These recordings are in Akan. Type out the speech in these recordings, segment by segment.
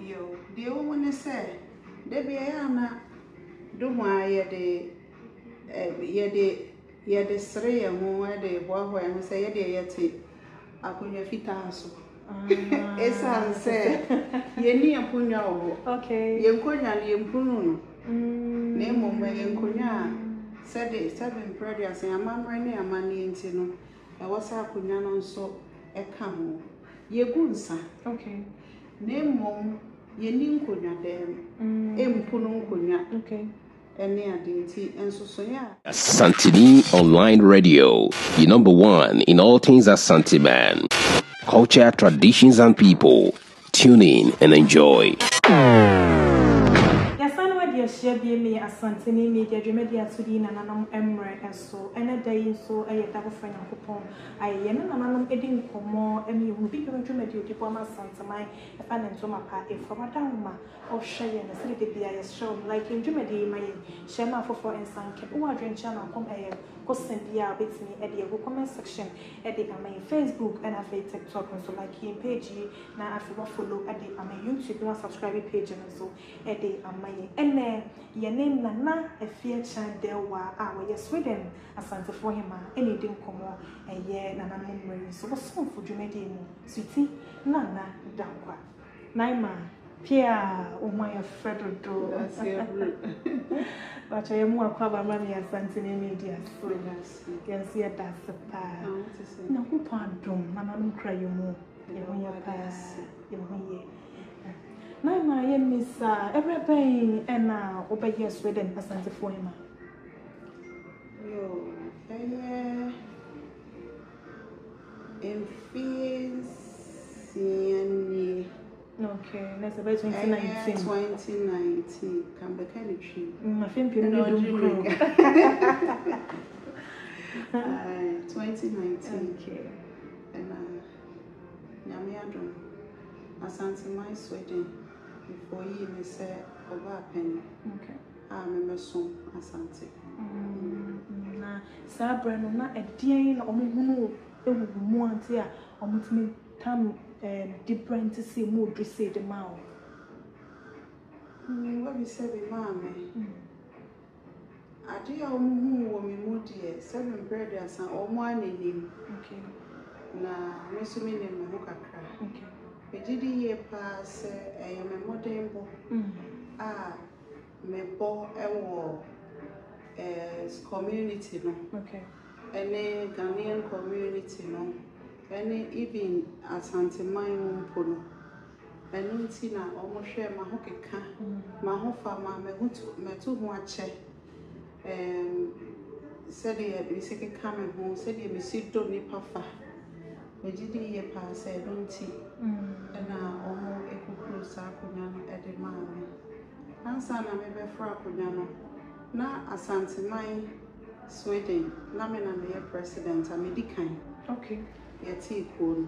Yo, the woman say, Debbie Anna, do my yede sere mo de boho e say yede yeti akonya fitaso esa say ye ni akonya obo okay ye nkonya le mpunu no na emoma ye nkonya said 7 previous amamre ni amane enti no e wosa akonya no nso e ka ho ye gunsa okay na emom ye ni nkonya dem empunu nkonya okay Asanteni Online Radio, the number one in all things Asante man. Culture, traditions, and people. Tune in and enjoy. Share MeYɛ Asanteni media dwumadia to di Nananom Mmerɛ so ene day so eye double friend Nyankopɔn aye ne nananom edi nkomo emi hu bi dwumadia odi po ma santeman e fa ne ntoma pa e from adawma o hwe ye na sire de bia ye show like dwumadia ma ye share ma fofo ensanke wo adwencha na kom eye ko sendia betimi e de comment section e de ama Facebook and afa TikTok so like in page na afa follow e de ama YouTube na subscribe page and so e de ama ye ene your name Nana a fear chan Deiwaa our Sweden Asantefoɔ Hemaa any dim komo a year Nananom Mmerɛ so was some for Jumedi sweetie Nana Dankwa Naima Pia o my Fredro do but I am more cover MeYɛ Asanteni media so can see a that's a pa no who pardon Nananom cry you more you pass you Naima ye misa everything and now obey Sweden Asantefoɔ Hemaa. Yo, in fees okay, that's about 2019. 2019, come back and tree. My film period 2019. Okay. And Nyamiadon Asanteni Sweden. Before you may say over a penny. Okay. I'm a son, Asante. Na Sabra no na a dear or more dear or me time different to see more to say the mouth. What we say, mamma? I dear who will be more dear, 7 brothers and all one in him. Okay. Na Miss Minnie Mahoka cry. Okay. Ejidi ye pass a modern book. Me bo ewo community no. Okay. Any Ghanaian community no. Any even Asanteni Mpono. Enu nti na omo hwe ma ho keka. Ma ho fa ma me to ho ache. Said ye se keka me ho, said ye me si do nipa fa. Ejidi ye pass e don't see. Na omo ekukuru sa akonya no e de maame ansa na me be fra akonya no na Asanteni Sweden na me president amedikan okay yeti ko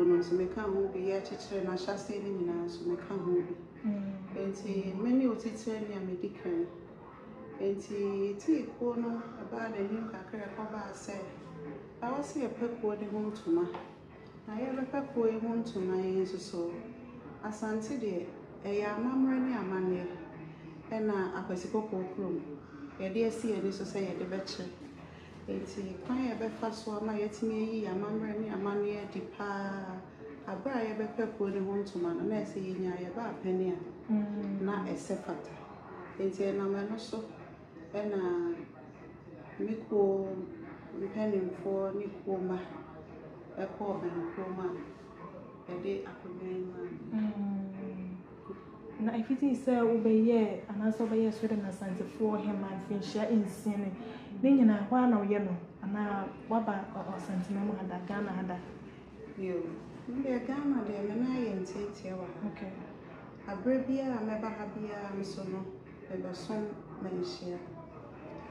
no so me ka ho bi ye chechire na hyase ni nyina so me ka ho bi enti many otitire ni amedikan enti ti ko no aba na nim kakra ko ba se I was here peko de ho tuma na ye bepa ko e ho ntoma yen so asante de e ya amamre ni amane e na akwasiko kokrom ye de asi ani so say ye de beche enti kwan ye befa so ama yetimi yi amamre ni amane e di pa abra ye bepa ko de ho ntoma na e se ye nya ye ba apani a na e se fata enti na me no so e na miko mpenimfo ni koma Echo and Chroma, a day na if it is obey and also by a Sweden Asantefoɔ Hemaa and share in sin. Then I want no yellow, and now Waba or Santinamo had a Ghana had a you. They are Ghana, they are Menai and Tia. Okay. A brevia, a meba habia, Missono, and a son mention.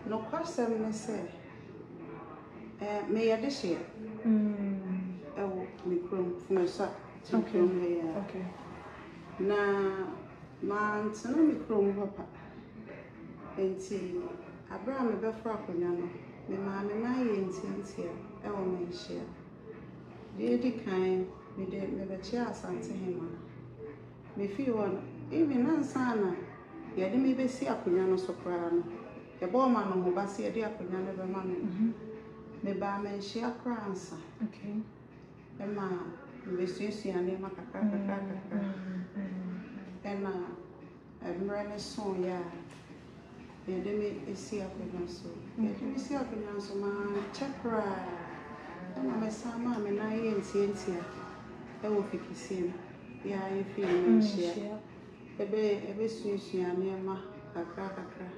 No question, I say. May I this year? Oh, me chrome for my son. Okay. Na man, so no me chrome papa. And see, Abraham a befra Ponyano, me mamma and I intend here, our mention. Dear kind, me did me the chair Asante Hemaa. me feel one even ansana yɛde me bɛsi akonnwa no so koraa no yɛbɔ ma no ho ba se yɛde akonnwa no bɛma no me ba me nhyia koraa ansa okay ɛma mbɛsuasua nneɛma kakra ɛna mmerɛ ne so yɛ a yɛde me esi akonnwa so yɛde me si akonnwa so ma kyɛ koraa ɛna me sa ma me na yɛ ntiantia ɛwɔ fikisie no yɛ ayɛ fi me nhyia ɛbɛsuasua nneɛma kakra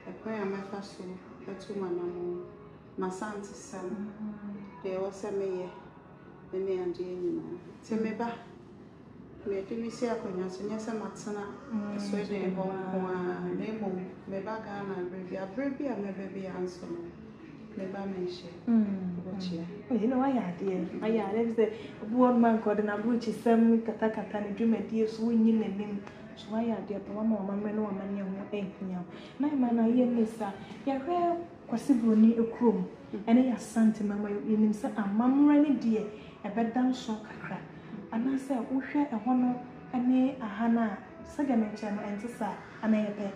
ɛkwan a mɛfa so ɛto ma na mo masante sam deɛ ɛwɔ sɛ meyɛ ne adeɛ nyinaa te me ba mɛde me si akonnwa so nyɛ sɛ matena so de ɛbɔ nko a na mmom me ba Ghana berɛ bi a mɛbɛ bi anso no me ba me nhyɛ you know I had sɛ buon man kɔde na bruchi sɛm katakata ne dwumadie so wonyi n'anim so I had pa mama mama no mama ne ho ehia na ma na yɛ nisa yɛhwɛ kwasi broni ekrom ɛne yɛ asante mama yɛnim sɛ amamra ne die ɛbɛda nso kakra anasɛ wohwɛ ɛhɔ no ɛne ahana sɛdeɛ menkyɛ no ɛnte sa ana yɛpɛ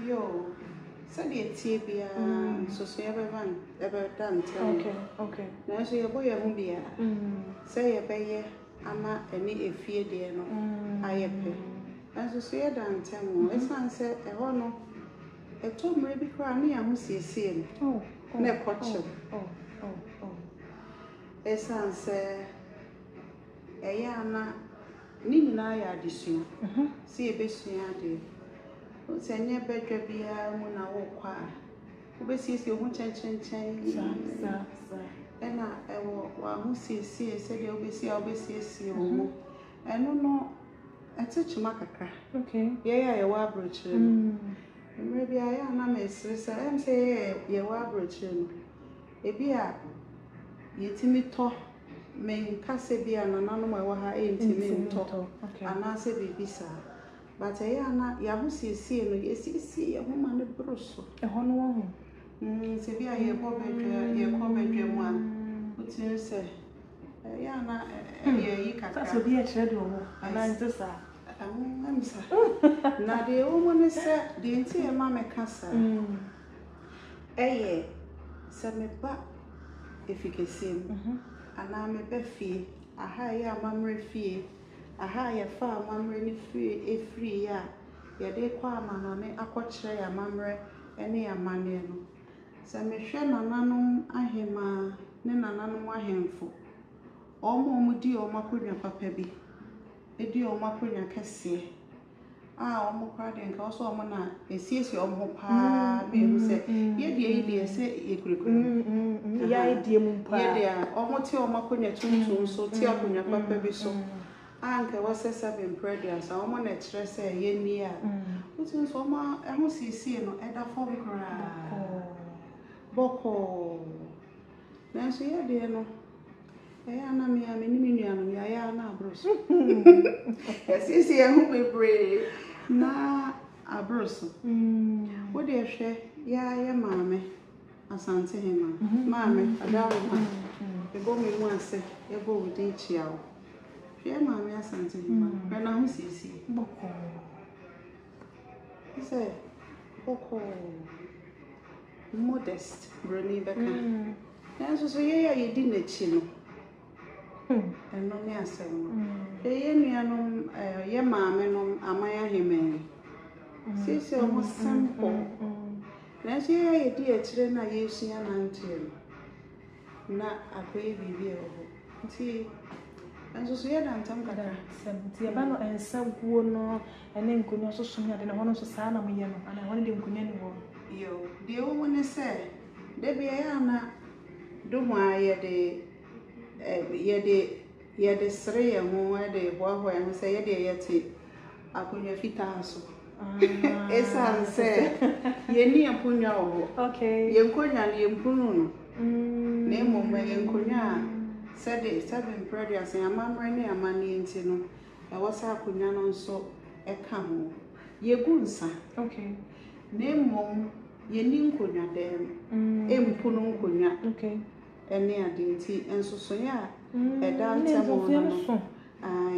yo sɛdeɛ tie biara soso yɛbɛda ntɛm okay nanso yɛbɔ yɛn ho biara sɛ yɛbɛyɛ ama ɛne efie deɛ no ayɛ pɛ nanso so yɛda ntɛm ɛsan sɛ ɛhɔ no ɛtɔ mmerɛ bi koraa ne yɛn ho siesie no na ɛkɔkyɛw ɛsan sɛ ɛyɛ ana ne nyinaa yɛ adesua sɛ yɛbɛsua adeɛ sɛ nyɛ bɛdwa biara mu na wokɔ a wobɛsiesie ho kyɛnkyɛnkyɛn ɛna ɛwɔ waho siesie sɛdeɛ wobɛsiesie wo mu ɛno no ɛte kyema kakra yɛyɛ a yɛwɔ aborɔkyerɛ no mmerɛ biara yɛ ana ma ɛsere sɛ ɛm sɛ yɛwɔ aborɔkyerɛ no ebi a yɛtumi tɔ menkasɛ bi a nananom ɛwɔ ha ɛntimi ntɔ anaasɛ biribi saa but ɛyɛ ana yɛaho siesie no yɛsiesie yɛ ho ma no boro so ɛhɔ no wɔ ho sɛ bi a yɛkɔ bɛdwa mu a wotumi sɛ ɛyɛ ana yɛyi kakra sɛ obi ɛkyerɛ de wɔ anaa nte saa amsa na deɛ ɛwɔ mu ne sɛ deɛ nti ɛma mɛka saa ɛyɛ sɛ meba efikesie mu anaa meba fie aha ɛyɛ amammerɛ fie aha yɛfa amammerɛ ne fie efiri a yɛde kɔ amanɔne akɔkyerɛ amammerɛ ɛne amanneɛ no sɛ mehwɛ nananom ahemaa ne nananom ahemfo ɔmo di ɔmo akonnwa papa bi edi ɔmo akonnwa kɛseɛ a ɔmo kora de nka ɔso ɔmo na esiesie ɔmo ho paa mehu sɛ yɛdeɛ sɛ yɛkurekure yɛdeɛ mu paa yɛdeɛ ɔmo te ɔmo akonnwa tuntum so te akonnwa papa bi so anka wɔsɛ seven predators ɔmo na ɛkyerɛ sɛ yɛnni a wotumi so ɔmo ɛho siesie no ɛda fam koraa bɔkɔɔ nanso yɛdeɛ no ɛyɛ ana me nua no yɛayɛ ana aboro so yɛsiesie ɛho bebree na aboro so wode hwɛ yɛayɛ maame Asante Hemaa maame adawo ma ɛbɔ me mu ase ɛbɔ wo din kyia wo hwɛ maame Asante Hemaa ɛna ho siesie bɔkɔɔ sɛ bɔkɔɔ modest broni bɛka nanso so yɛyɛ a yɛdi n'akyi no ɛno ne asɛm no yɛ nuanom yɛ maame nom aman ahemaa siesie ɔmo simple nanso yɛyɛ a yɛdi akyire na yɛsua nanteɛ no na akɔyɛ biribi ɛwɔ hɔ nti nanso so yɛda ntam kakra nti yɛba no ɛnsa guo no ɛne nkonnwa soso ne ade na hɔ no so saa na moyɛ no anaa hɔ no de nkonnwa ne hɔ yo deɛ ɛwɔ mu ne sɛ da bi ɛyɛ ana do ho a yɛde sere yɛn ho yɛde hoahoa yɛn ho sɛ yɛde yɛte akonnwa fitaa so ɛsiane sɛ yɛnni nkonnwa wɔ hɔ yɛn nkonnwa no yɛmpunu no na mmom yɛn nkonnwa a sɛde seven predators amammerɛ ne amanneɛ nti no ɛwɔ sɛ akonnwa no nso ɛka ho yɛgu nsa na mmom yɛnni nkonnwa dɛm ɛmpunu nkonnwa ɛne ade nti nsosoeɛ a ɛda ntɛm no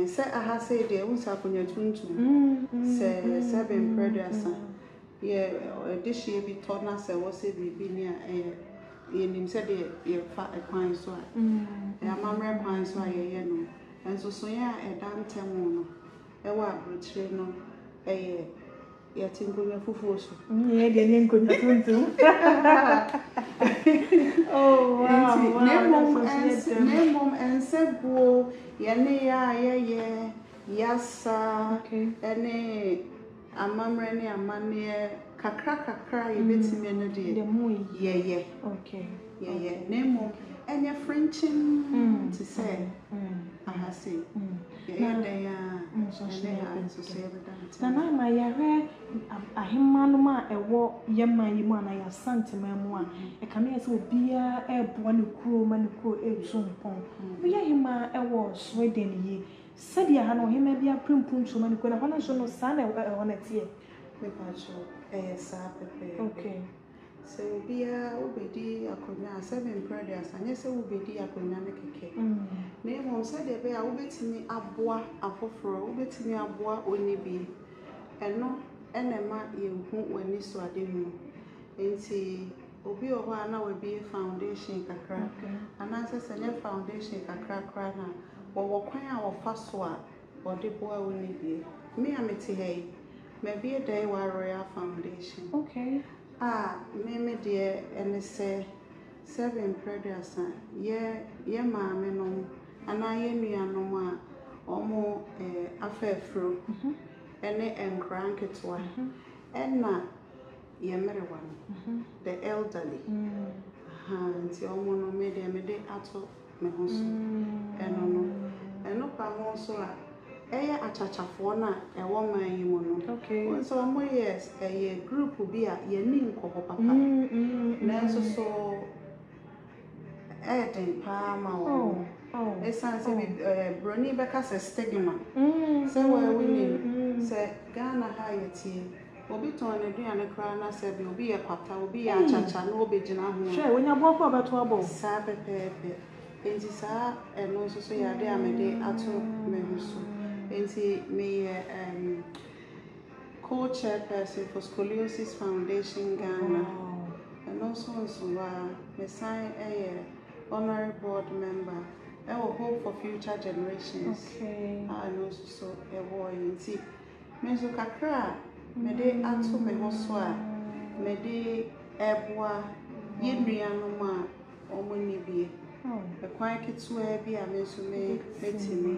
Say I have said there was a punya tuntum. Say 7 predator. Yeah, this year be taught us was a baby near him said you fat a pine so. A mamma pine so I know. And so yeah, a damn temono. A what routine no a yet in Gunya Fufuso. Yeah, the name could not do. Oh, wow. Name mom and said, Bo, Yanea, Yassa, any a mamrani, a mania, kakra, you bit me in a day. The moon, yeah. Okay. Yeah. Name mom and your Frenching to say. I have seen. Yeah, they are so say Nana, my yare, a himmanuma, a walk, Yama, you man, I Asantemen, a cameras will be a one crew, man, a soon pong. We are him, a was sweating ye. Said ya, no, he may be a prim pum to man, when I want to know son on a tear. Okay. So be a obedi akonya 7 brothers and yes obedi akonya mekeke na mo said e be a obetimi aboa afoforo obetimi aboa onibi eno enema yehu wani so ade mu enti obi oho ana we be foundation kakra ana sese foundation kakra kra na wo kwan a wo fa so a ode boa onibi me ameti hey me be a Deiwaa Royal Foundation. Okay. Me dear, and say 7 predators, ye mamma no, and I am no more, or more a fair fruit, and crank it one, and not ye merry one, the elderly. And your mono made a mede at all, my husband, and no palm also. A chacha for na a woman you mono. Okay. So more years a group will be a yening coho papa. Nanso so Eden Palma. It's something Brony Becca's a stigma. So we're winning. Say Ghana higher tea. Will be torn a day and a crown. I said, will be a papa, will be a chacha, no bejina. Sure, when you walk over to a bowl. Sabe pepe. And this and also say a day I made it at all. Me co-chairperson for Scoliosis Foundation Ghana, and also me sign a honorary board member. I will hope for future generations. Okay. And also so a war in tea. Me so kakra me de ato me hoswa me de eboa yenuanoma omoni bie. E kwan ketua bi a me so me betimi.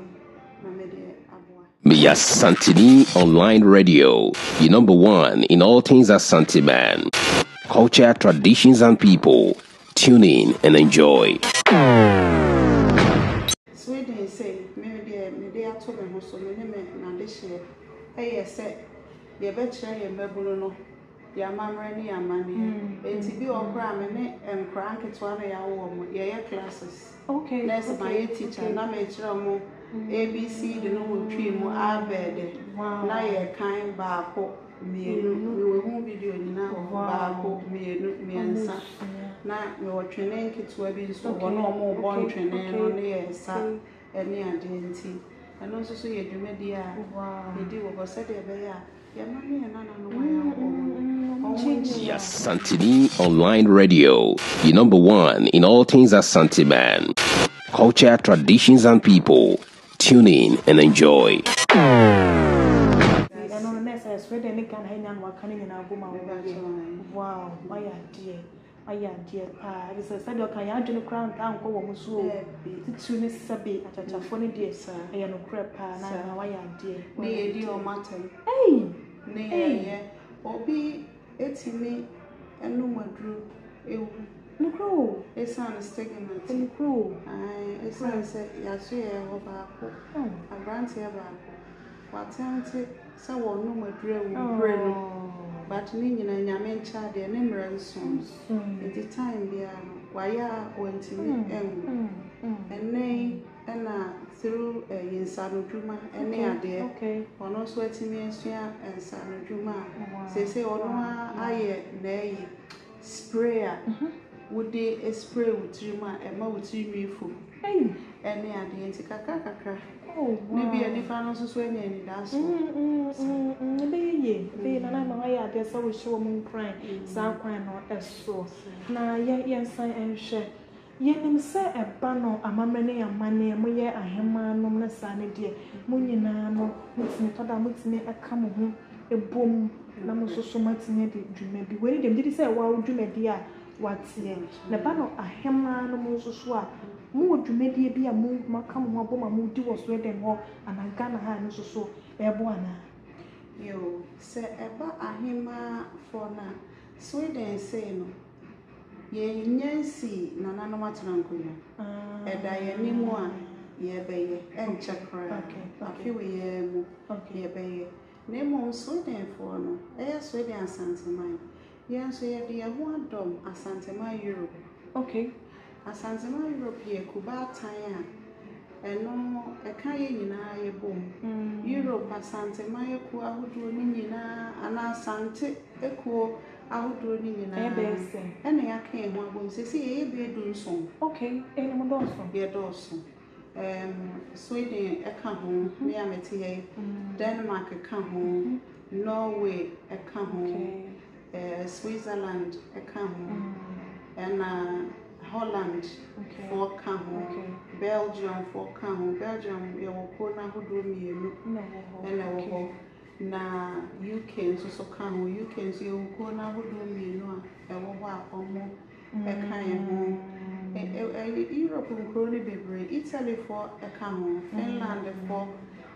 MeYɛ Asanteni Online Radio, your number 1 in all things Asante man. Culture, traditions, and people. Tune in and enjoy. Sweden say, maybe I told them also, and this year, hey, say, you bet you no. Ya mamrani ya mani. Enti bi okra me and crank it one ya wo ye classes. Okay. Next my teacher na me kira mo ABC de no wo twi mu abede. Na ye kan ba ko mienu we hu video nyina ba ko mienu miensa. Na me wo twene nkitwa bi nso wo no mo bo twene no ne ye sa ene ade nti. Eno nso so ye dwumadi a ye di wo se de be ya. Ya mami Nananom Mmerɛ. MeYɛ Asanteni Online Radio, your number 1 in all things Asante man. Culture, traditions, and people. Tune in and enjoy. Wow, my dear. It's a study of Kayajun crown town go on so. It's soon as Sabi at a funny dear, sir. I am a crap, and why dear. Nay, dear Martin. Hey, nay, Obi, it's me, and no more drew. No crow, a son is taking my crow. A son said, yes, we are over a grant here back. What time so no more drew, but meaning a yamen child, their name soon. At the time, they are why went to me, and nay, and through a Insanujuma, and they are there. Okay, or no sweating me and Sanujuma. Say, oh, no, I nay sprayer. Would they spray with Juma and Mouth me food? And they are the anti-kakaka. Oh, maybe any fan so any that's be na ma ya de so we show mun cry sa kwan no eso na ye san enhwe ye nim se eba no amamene amane mo ye ahema no na sa ne de mo nyina no mutimi toda mutimi aka mo ho ebom na mo so matine de dwuma bi we dem didi se wa dwuma di a watie na ba no ahema no mo so a mo dwumedie bi a mo maka mo aboma mo di wo so dem ho anaga na ha no so ebo ana yo se eba ahema for na Sweden say no ye nyansi nananom atrankonya eda ye nimu a ye beye enche kra afi we ye mu ye beye nemo Sweden for no Sweden Asanteni ye so ye de ho adom Asanteni Europe Asanteni Europe ye kuba tan a eno eka ye nyina ye bom Europe Asanteni ku ahodo ni nyina ana asante ekuo ahodo ni nyina ena ya kan ho abom sesi ye be du nson eno mo doso ye doso Sweden eka ho me amete ye Denmark eka ho Norway eka ho Switzerland eka ho and Holland for Caho, Belgium for Caho, Belgium, you will call now who do me na UK so Caho, UK, so you will call now who do me no, a walk almost a kind Europe and Crony Bebre, Italy for a Caho, Finland for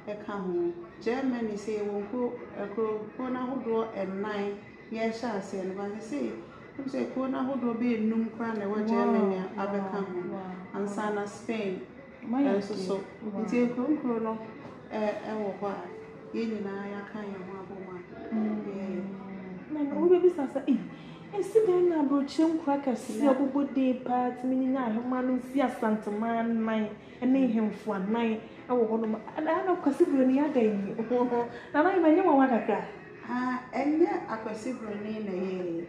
a Caho, Germany say won't go a crow now who do a 9 years, I say, and when I say, I'm saying, Kona would be num crown and Germany, Abacamo, and Sana Spain. My so, until Chrono, and why, in I can't have one. Business, and sit down now, broaching crackers, see a good day part, meaning I have man see a Santa man, my and name him for 9 hours. And I don't consider any other. And I know what I got. And yet I consider name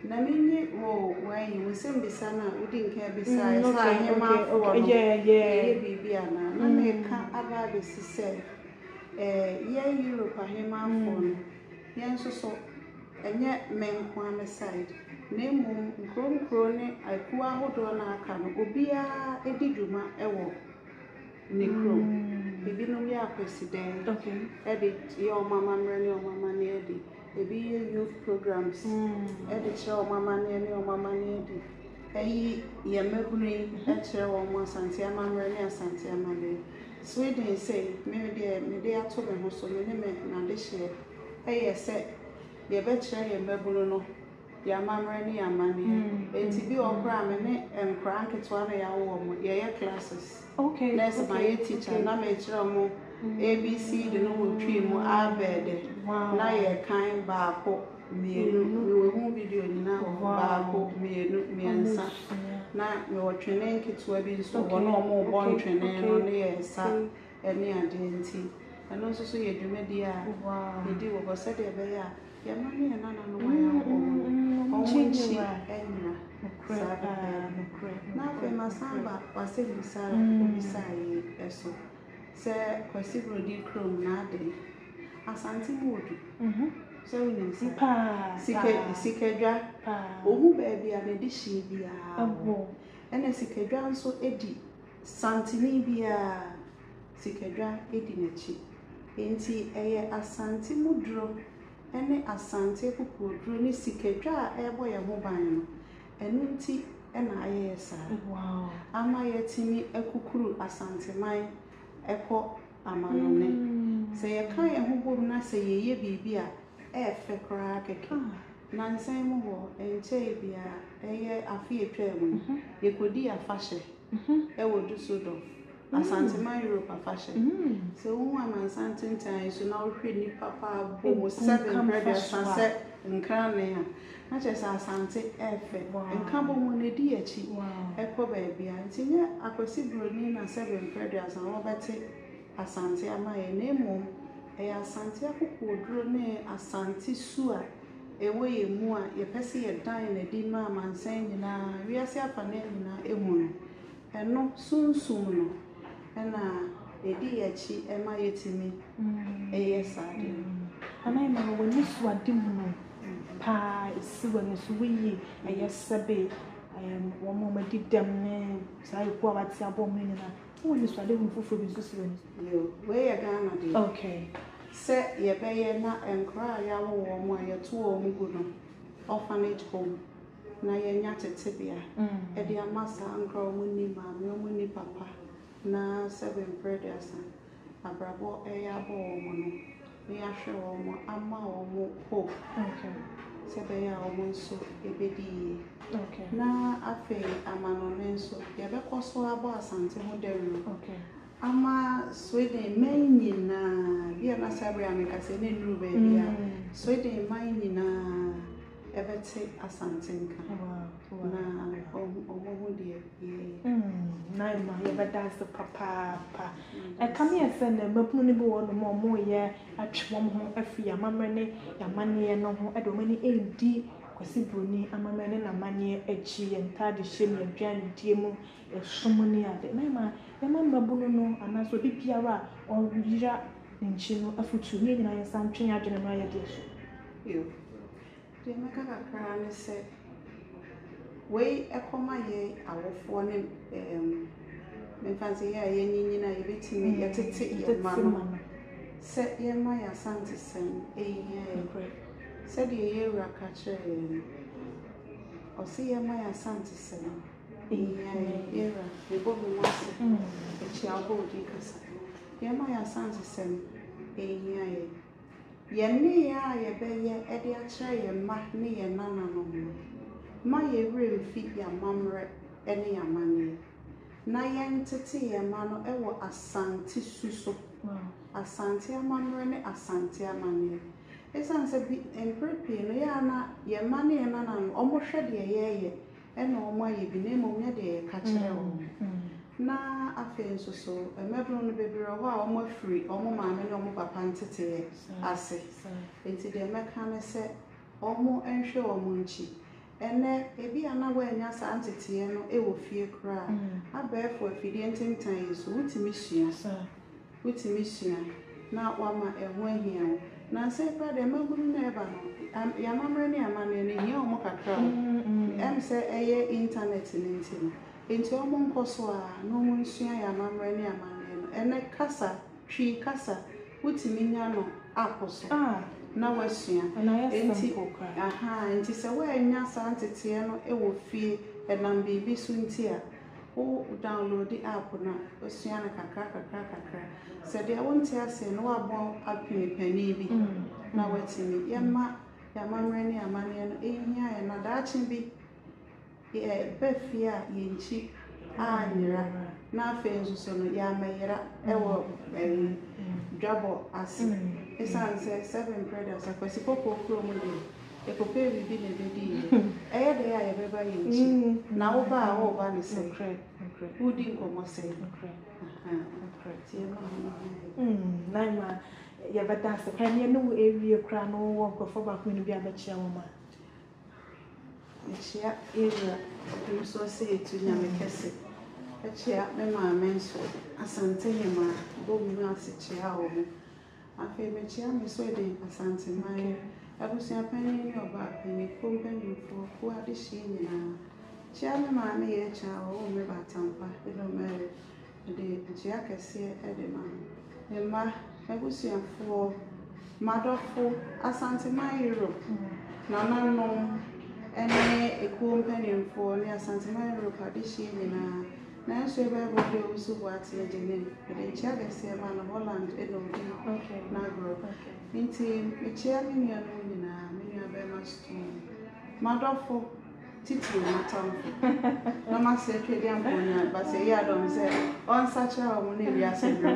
na minye wo when you send bisana we didn't care beside yeah baby ana na me ka aba be sise yeah Europe ahema for yeah so enye menkwa me side na emu nkronkro ne akuwa hodo na aka no obia edidwuma ewo ne krom ebinom ya president edit your mama mrani o mama ne edit ebi youth programs edit your mama ne edit eyi ye mebunu ekere wo mo Asante amamrani Asante amale Sweden say me de ato be ho so me na de hye eye se ye be kere ye mebunu no ya amamrani amane enti bi okra me ne enkra nketwa na ya wo mo ye classes let's my teacher na me kire mo ABC de no wo twi mu abede na ye kan ba ko mienu mi wo hu video ni na ba ko mienu miensa na me wo twene nketwa bi nso wo na omo bo ntwene no ne ye sa ene ade nti eno nso so ye dwumadi a ye di wo bo se de be ya ye ma ne na no wa ya wo onchi enra na fe masamba wase bisara obisaye eso se kwasi brodi krom na ade Asante modu se woni sikedwa ohu ba bia na de hye bia ene sikedwa nso edi santini bia sikedwa edi nachi enti eye Asante mudro ene Asante kokodro ne sikedwa ebo ye ho ban no enu nti ena aye sa ama yetimi ekukuru Asanteman eko amanone se ye kan ye ho bom na se ye bibia efe kra keke na nsan mu ho enche bia eye afi etwam ye kodi afahye ewo du sodo Asanteman Europe afahye se wo amansanti ntan so na wo hwe ni papa bom 700 sanse nkrane a na chese Asante efe nka bom ne di achi eko ba bia ntinye akwasi broni na 700 asan wo bete Asante amaye nemo Asante akokodro ne Asante su a ewe ye mu a ye pese ye dan na di ma mansan nyina wiase afa na nyina ehunu eno sunsum no na edi yachi ema yetimi yes ade anai ma wo ni so ade mu no pa esi wo ni so wi ayesebe wo mo ma didam ne sai ko abati abom ni na wo ni so ade mu fufu bi so si wo ni yo we ya Ghana de okay se ye beye na enkra ya wo mo ayeto wo mu gu no orphanage home na ye nya tetebia e de amasa nkra wo ni maame wo ni papa na 7 brothers abrabo e ya bo wo no me ya hwe wo mo ama wo mo hope okay se be ya wo mo so ebedi okay na afi amano ne so ye be koso abo asante ho deru okay ama Sweden mainina bia na sabre ameka se ne nuru ba bia Sweden mainina ebete asantenka na omo de na ma ye bada se papa e kam ye se na mapunu ni bi wo no mo ye atwe mo ho afi amamene yamane no ho e do mani edi kwasi broni amamene na mane achi ye ntade hye me aduan die mu esom ni ade na ma ye mabunu no anaso bibiara o yira nchi no afutu ni nyina ye santwe adwene no aye de so yo de meka kakra ne se we ekoma ye awofo ne me fancy ye nyina ye betimi ye tete ye mama se ye ma ya Asante sem ye se de ye wura ka kire o se ye ma ya Asante sem ye wura ye bo mo wase e chi abo di kasa ye ma ya Asante sem ye ne ya ye be ye e de a kire ye ma ne ye nananom ma ye remfi ya mamre ene ya mane na ye ntete ye ma no e wo Asante suso Asante amamre ne Asante amane esanse bi emprepe no ya na ye ma ne ye nanan omo hwe de ye ene omo aye bi ne mo nya de ka kire wo na afi nsoso emebro no bebere ho a omo afiri omo maame ne omo papa ntete ase enti de meka ne se omo enhwe omo nchi ene ebi ana wa nya sa ntete no e wo fie kra abefo afidie ntentan yeso wutimi sua na wama eho ahia na se pa de maguru na eba no ya mamre ne amane ne hia omo kakra em se eye internet ne ntino enti omo nkoso a no mo nsua ya mamre ne amane no ene kasa twi kasa wutimi nya no akoso na wasua enti enti se wa nya sa ntete no e wo fie enam bibi so nti a o download the app na wasua na kakra se de wonte ase no abo apini pani bi na watimi yema ya mamre ne amane no ehia ya na daachi bi befia yenchi anyira na afenso so no ya mayira ewo dwabo ase esanse 7 brothers akwasi popo kro mu de ekope bibi ne bedi eye de ya yebeba yenchi na wo ba ne se udi nkomo se naima ya bada se kwa ne no ewie kra no wo nkofo ba ko ni bi abechia wo ma echia era so se etu nyame kese echia me maame nso Asante Hemaa bo mu asechia wo mo afi me chia me so de Asante mai abusia pani ni oba pani kompani fo ade hye nyina chia me maame ye cha wo me batampa elo mere de chia kese e de ma abusia fo madofo Asante mai Europe nananom ene kompani fo ni Asante mai Europe ade hye nyina na so ebe bo de usu wati e de chia kese ma no Holland elo di na gro nti chia me nua no nyina me nua be ma stone madofo titi matamfo na ma se twedi amponya ba se ya dom se on sacha o mo na wi ase bro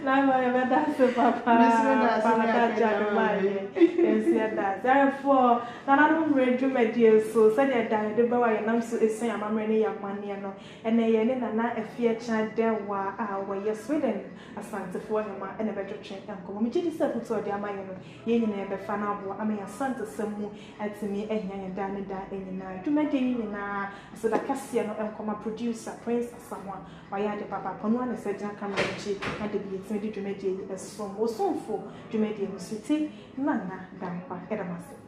Na my that's papa. Miss January. Yes, that. Therefore, Nananom Mmerɛ dwumadi so said that the boy and I'm so is amamrɛ ya mania no. And ye ne nana afia chan Deiwaa wɔ Sweden Asantefoɔ Hemaa and a better train and come. Me gye se foto de amaye no. Ye nyina be fa na abo ama Asante semu atimi ehyan da ne da enyina. Dwumadi nyina so da kasia no enkoma producer Prince Asamoah. Why the papa Panu and said camera and the beats made dwumadi esom osomfo dwumadi no siti nana dampa edamase.